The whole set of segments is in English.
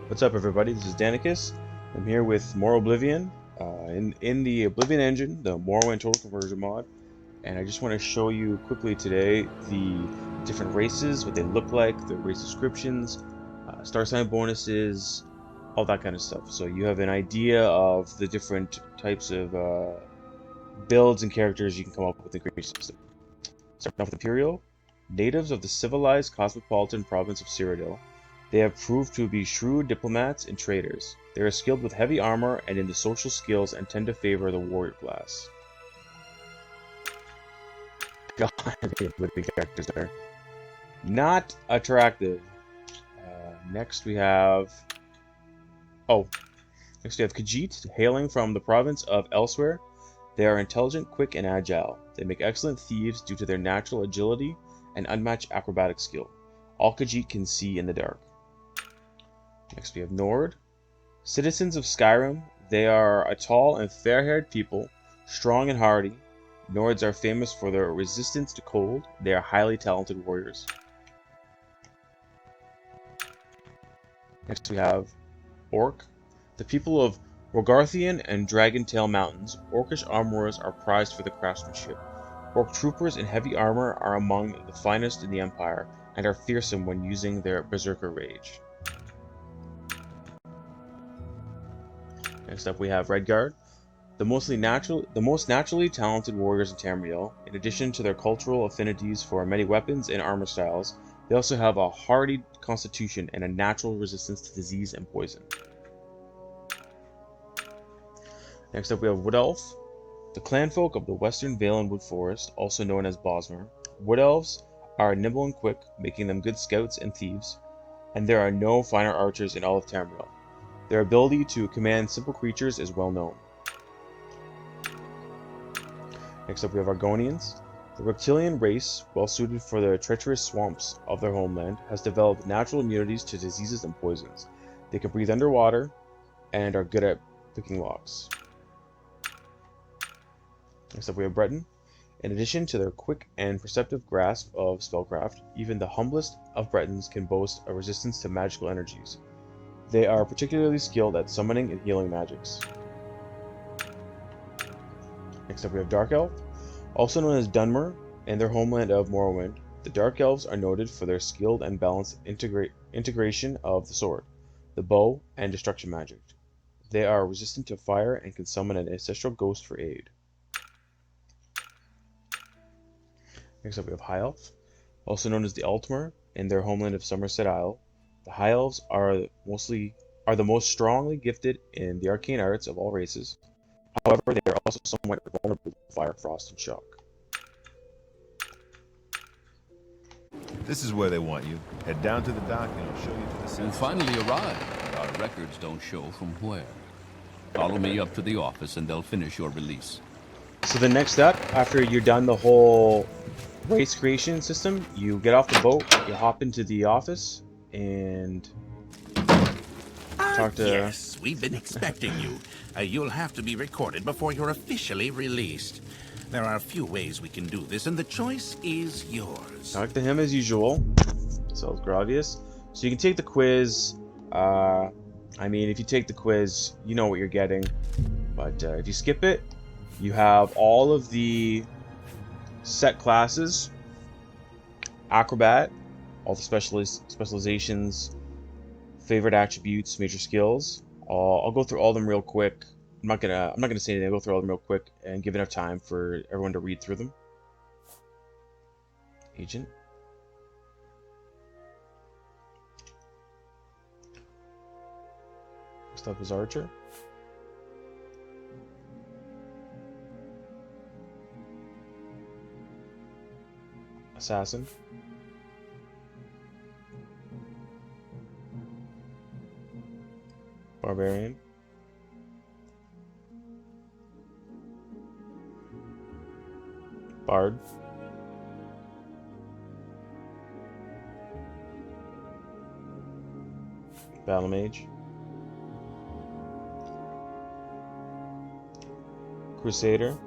What's up, everybody? This is Danicus. I'm here with MorrOblivion in the Oblivion engine, the Morrowind Total Conversion mod, and I just want to show you quickly today the different races, what they look like, the race descriptions, star sign bonuses, all that kind of stuff. So you have an idea of the different types of builds and characters you can come up with in the creation system. Starting off with Imperial, natives of the civilized cosmopolitan province of Cyrodiil. They have proved to be shrewd diplomats and traders. They are skilled with heavy armor and in the social skills and tend to favor the warrior class. God, with the characters there. Not attractive. Next we have Khajiit, hailing from the province of Elsewhere. They are intelligent, quick, and agile. They make excellent thieves due to their natural agility and unmatched acrobatic skill. All Khajiit can see in the dark. Next we have Nord. Citizens of Skyrim, they are a tall and fair-haired people, strong and hardy. Nords are famous for their resistance to cold. They are highly talented warriors. Next we have Orc. The people of Rogarthian and Dragontail Mountains, Orcish armorers are prized for their craftsmanship. Orc troopers in heavy armor are among the finest in the Empire, and are fearsome when using their Berserker Rage. Next up we have Redguard, the most naturally talented warriors in Tamriel. In addition to their cultural affinities for many weapons and armor styles, they also have a hardy constitution and a natural resistance to disease and poison. Next up we have Wood Elf, the clanfolk of the Western Vale Wood Forest, also known as Bosmer. Wood Elves are nimble and quick, making them good scouts and thieves, and there are no finer archers in all of Tamriel. Their ability to command simple creatures is well known. Next up we have Argonians. The reptilian race, well suited for the treacherous swamps of their homeland, has developed natural immunities to diseases and poisons. They can breathe underwater and are good at picking locks. Next up we have Breton. In addition to their quick and perceptive grasp of spellcraft, even the humblest of Bretons can boast a resistance to magical energies. They are particularly skilled at summoning and healing magics. Next up we have Dark Elf, also known as Dunmer, and their homeland of Morrowind. The Dark Elves are noted for their skilled and balanced integration of the sword, the bow, and destruction magic. They are resistant to fire and can summon an ancestral ghost for aid. Next up we have High Elf, also known as the Altmer, in their homeland of Somerset Isle. The High Elves are the most strongly gifted in the arcane arts of all races. However, they are also somewhat vulnerable to fire, frost, and shock. This is where they want you. Head down to the dock and I'll show you to the city. You finally arrived, but our records don't show from where. Follow me up to the office and they'll finish your release. So the next step, after you're done the whole race creation system, you get off the boat, you hop into the office, and talk to... Yes, we've been expecting you. You'll have to be recorded before you're officially released. There are a few ways we can do this, and the choice is yours. Talk to him as usual. So it's obvious. So you can take the quiz. I mean, if you take the quiz, you know what you're getting. But if you skip it, you have all of the set classes, acrobat, all the specializations, favorite attributes, major skills. I'll go through all of them real quick. I'm not gonna say anything. I'll go through all of them real quick and give enough time for everyone to read through them. Agent. Next up is Archer. Assassin. Barbarian. Bard. Battle Mage. Crusader.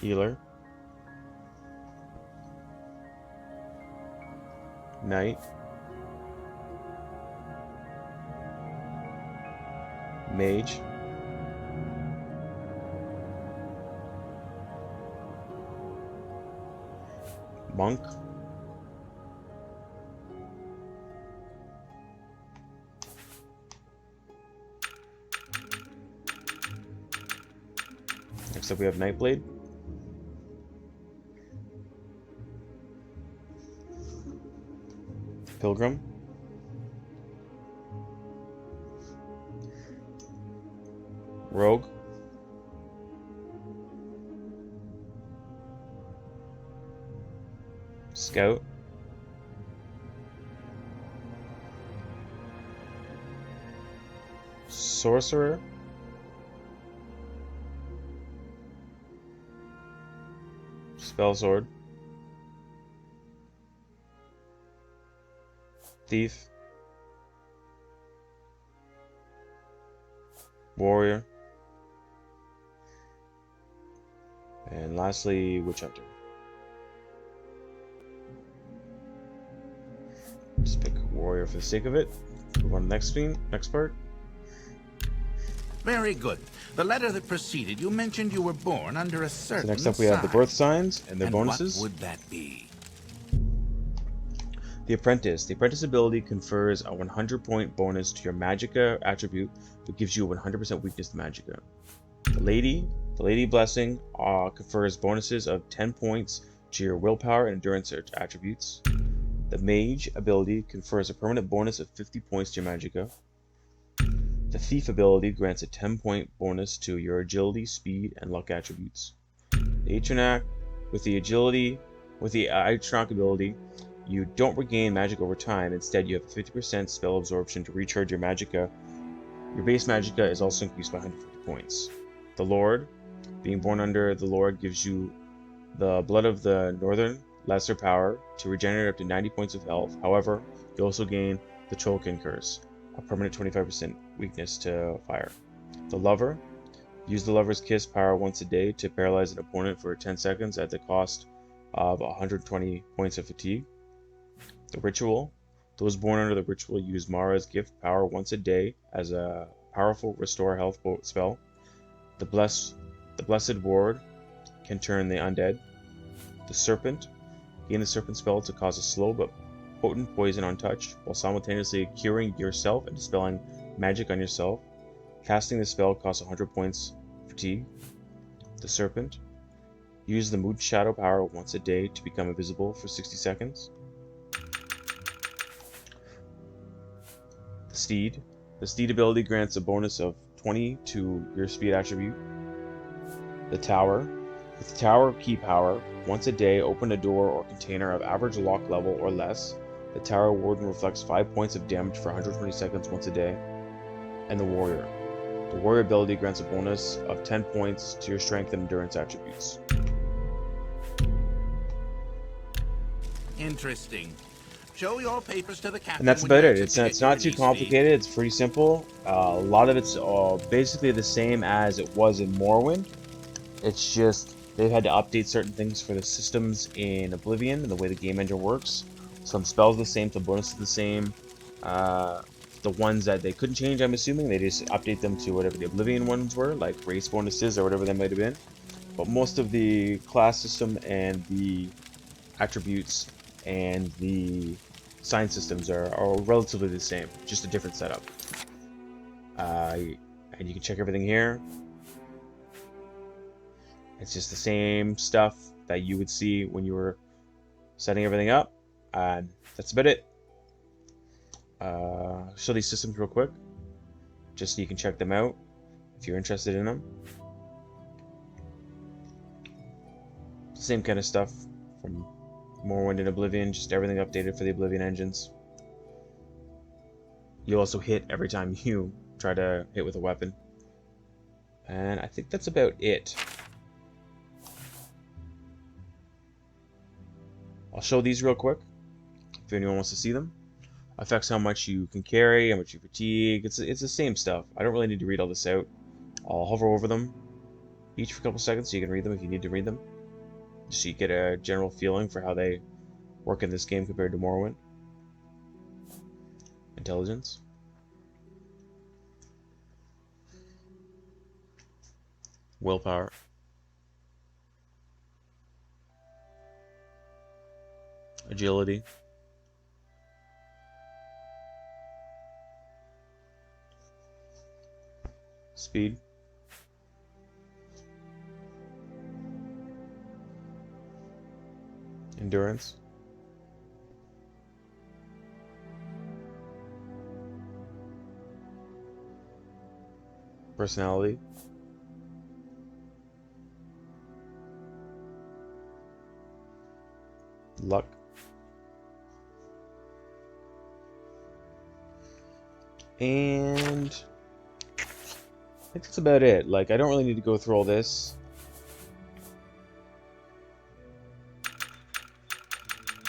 Healer. Knight, Mage, Monk, next up we have Nightblade, Pilgrim, Rogue, Scout, Sorcerer, Spell Sword, Thief, Warrior, and lastly, Witch Hunter. Just pick Warrior for the sake of it. Move on to the next screen, next part. Very good. The letter that preceded you mentioned you were born under a certain So next up we have the birth signs and their bonuses. What would that be? The Apprentice. The Apprentice ability confers a 100-point bonus to your Magicka attribute, but gives you a 100% weakness to Magicka. The Lady Blessing confers bonuses of 10 points to your Willpower and Endurance attributes. The Mage ability confers a permanent bonus of 50 points to your Magicka. The Thief ability grants a 10-point bonus to your Agility, Speed, and Luck attributes. The Atronach, with the Atronach ability, you don't regain magic over time. Instead, you have a 50% spell absorption to recharge your Magicka. Your base Magicka is also increased by 150 points. The Lord, being born under the Lord, gives you the Blood of the Northern lesser power to regenerate up to 90 points of health. However, you also gain the Trollkin Curse, a permanent 25% weakness to fire. The Lover, use the Lover's Kiss power once a day to paralyze an opponent for 10 seconds at the cost of 120 points of fatigue. The Ritual, those born under the Ritual use Mara's Gift power once a day as a powerful restore health spell. The Blessed Ward can turn the undead. The Serpent, gain the Serpent spell to cause a slow but potent poison on touch, while simultaneously curing yourself and dispelling magic on yourself. Casting the spell costs 100 points fatigue. The Serpent, use the Mood Shadow power once a day to become invisible for 60 seconds. The Steed, the Steed ability grants a bonus of 20 to your speed attribute. The Tower, with the Tower key power, once a day open a door or container of average lock level or less. The Tower Warden reflects 5 points of damage for 120 seconds once a day. And the Warrior. The Warrior ability grants a bonus of 10 points to your strength and endurance attributes. Interesting. Show your papers to the captain. And that's about it. It's not too complicated. It's pretty simple. A lot of it's basically the same as it was in Morrowind. It's just they've had to update certain things for the systems in Oblivion and the way the game engine works. Some spells the same, some bonuses the same. The ones that they couldn't change, I'm assuming, they just update them to whatever the Oblivion ones were, like race bonuses or whatever they might have been. But most of the class system and the attributes and the sign systems are relatively the same, just a different setup. And you can check everything here. It's just the same stuff that you would see when you were setting everything up. And that's about it. Show these systems real quick, just so you can check them out if you're interested in them. Same kind of stuff from Morrowind and Oblivion, just everything updated for the Oblivion engines. You also hit every time you try to hit with a weapon. And I think that's about it. I'll show these real quick if anyone wants to see them. Affects how much you can carry, how much you fatigue. It's the same stuff. I don't really need to read all this out. I'll hover over them each for a couple seconds so you can read them if you need to read them, just so you get a general feeling for how they work in this game compared to Morrowind. Intelligence. Willpower. Agility. Speed. Endurance. Personality. Luck. And I think that's about it. Like, I don't really need to go through all this.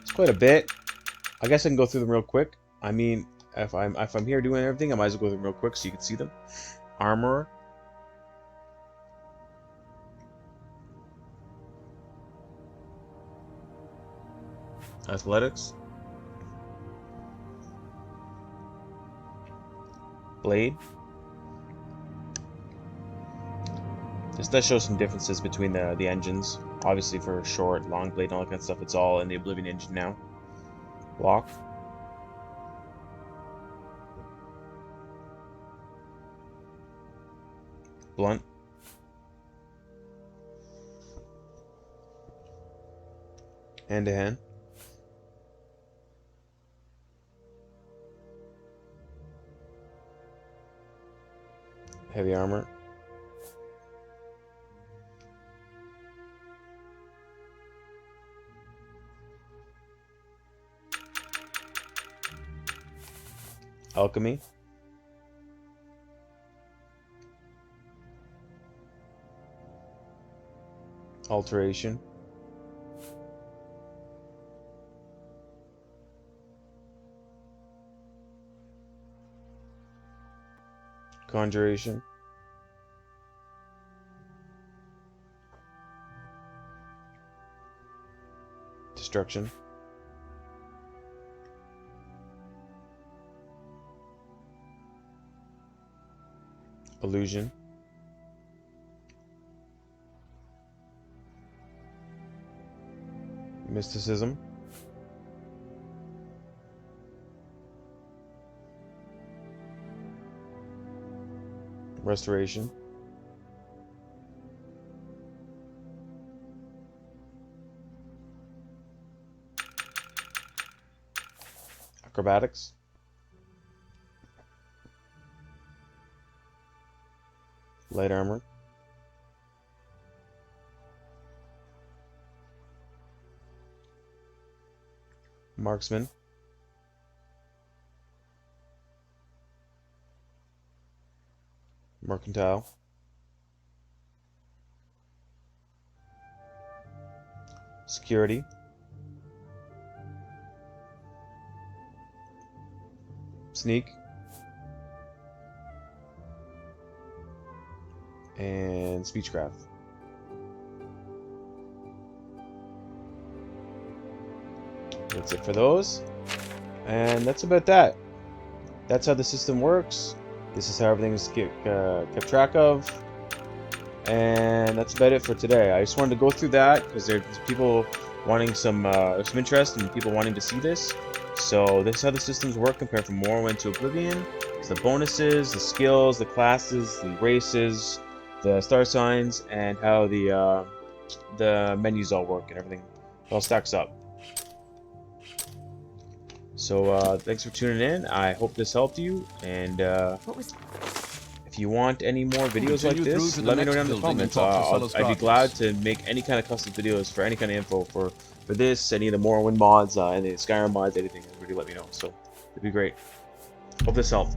It's quite a bit. I guess I can go through them real quick. I mean, if I'm here doing everything, I might as well go through them real quick so you can see them. Armorer. Athletics. Blade. This does show some differences between the engines. Obviously for short, long blade and all that kind of stuff, it's all in the Oblivion engine now. Block. Blunt. Hand to hand. Heavy armor. Alchemy. Alteration. Conjuration. Destruction. Illusion. Mysticism. Restoration. Acrobatics. Light armor. Marksman. Mercantile. Security. Sneak. And speechcraft. That's it for those. And that's about that. That's how the system works. This is how everything is kept track of. And that's about it for today. I just wanted to go through that because there's people wanting some interest and people wanting to see this. So this is how the systems work compared from Morrowind to Oblivion. It's the bonuses, the skills, the classes, the races, the star signs, and how the menus all work and everything. It all stacks up. So thanks for tuning in. I hope this helped you. And if you want any more videos like this, let me know down in the comments. I'd be glad to make any kind of custom videos for any kind of info for this, any of the Morrowind mods, any of the Skyrim mods, anything. Really let me know. So it'd be great. Hope this helped.